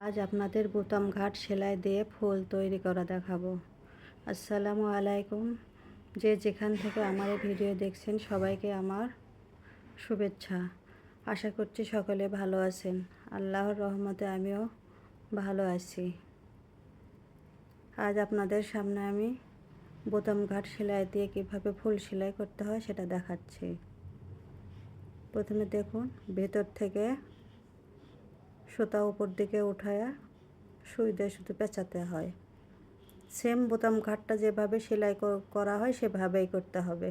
আজ আপনাদের বোতাম ঘাট সেলাই দিয়ে ফুল তৈরি করা দেখাবো। আসসালামু আলাইকুম। যে যেখান থেকে আমার এই ভিডিও দেখছেন সবাইকে আমার শুভেচ্ছা। আশা করছি সকলে ভালো আছেন। আল্লাহর রহমতে আমিও ভালো আছি। আজ আপনাদের সামনে আমি বোতাম ঘাট সেলাই দিয়ে কীভাবে ফুল সেলাই করতে হয় সেটা দেখাচ্ছি। প্রথমে দেখুন, ভেতর থেকে সুতা উপর দিকে উঠায়া সুই দিয়ে শুধু পেঁচাতে হয়। সেম বোতাম ঘাটটা যেভাবে সেলাই করা হয় সেভাবেই করতে হবে।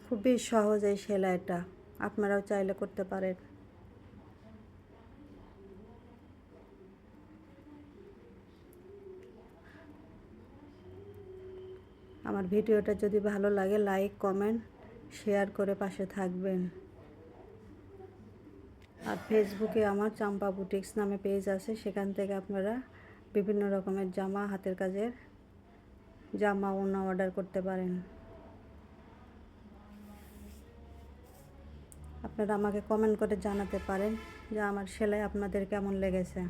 খুবই সহজ এই সেলাইটা, আপনারাও চাইলে করতে পারেন। আমার ভিডিওটা যদি ভালো লাগে লাইক কমেন্ট শেয়ার করে পাশে থাকবেন। আর ফেসবুকে আমার চাম্পা বুটিক্স নামে পেজ আছে, সেখান থেকে আপনারা বিভিন্ন রকমের জামা, হাতের কাজের জামা ওড়না অর্ডার করতে পারেন। আপনারা আমাকে কমেন্ট করে জানাতে পারেন যে আমার সেলাই আপনাদের কেমন লেগেছে।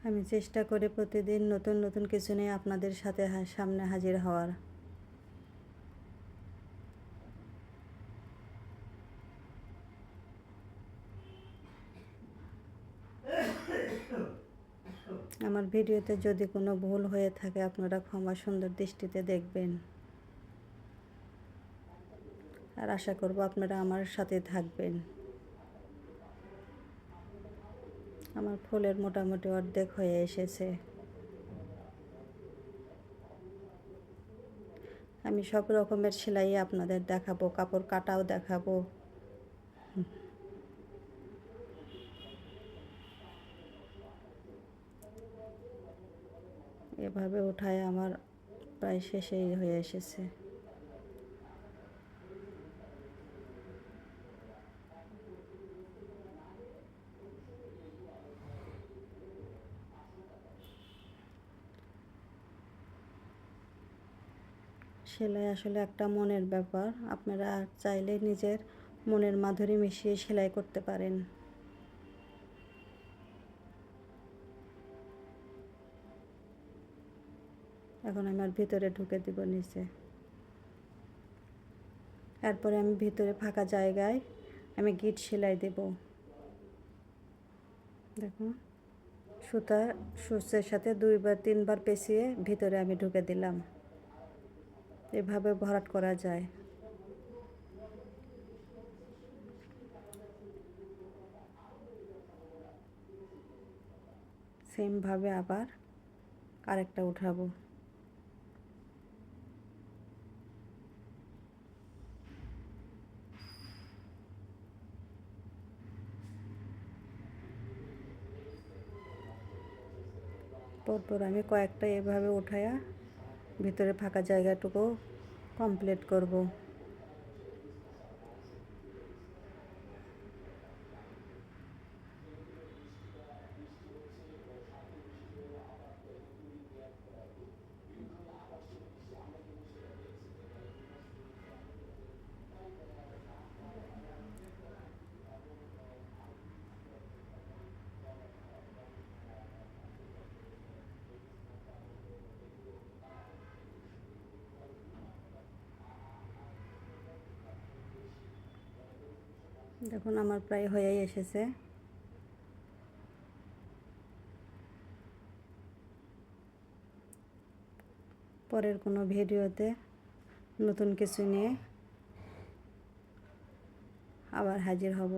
আমি চেষ্টা করি প্রতিদিন নতুন নতুন কিছু নিয়ে আপনাদের সাথে সামনে হাজির হওয়ার। আমার ভিডিওতে যদি কোনো ভুল হয়ে থাকে আপনারা ক্ষমা সুন্দর দৃষ্টিতে দেখবেন। আর আশা করব আপনারা আমার সাথে থাকবেন। আমার ফুলের মোটামুটি অর্ধেক হয়ে এসেছে। আমি সব রকমের সেলাই আপনাদের দেখাবো, কাপড় কাটাও দেখাবো। এভাবে উঠায় আমার প্রায় শেষেই হয়ে এসেছে। সেলাই আসলে একটা মনের ব্যাপার। আপনারা চাইলে নিজের মনের মাধুরী মিশিয়ে সেলাই করতে পারেন। এখন আমার ভিতরে ঢুকে দিব নিচে। এরপরে আমি ভিতরে ফাঁকা জায়গায় আমি গিট সেলাই দেব। দেখুন, সুতা সুচের সাথে 2 বা 3 বার পেঁচিয়ে ভিতরে আমি ঢুকে দিলাম। এভাবে ভরাট করা যায়। সেমভাবে আবার আরেকটা উঠাবো। পরপর আমি কয়েকটা এভাবে উঠায়া ভিতরে ফাঁকা জায়গাটুকু কমপ্লিট করব। দেখুন, আমার প্রায় হয়েই এসেছে। পরের কোনো ভিডিওতে নতুন কিছু নিয়ে আবার হাজির হব।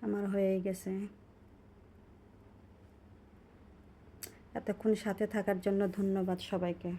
আমার হয়েই গেছে। এতক্ষণ সাথে থাকার জন্য ধন্যবাদ সবাইকে।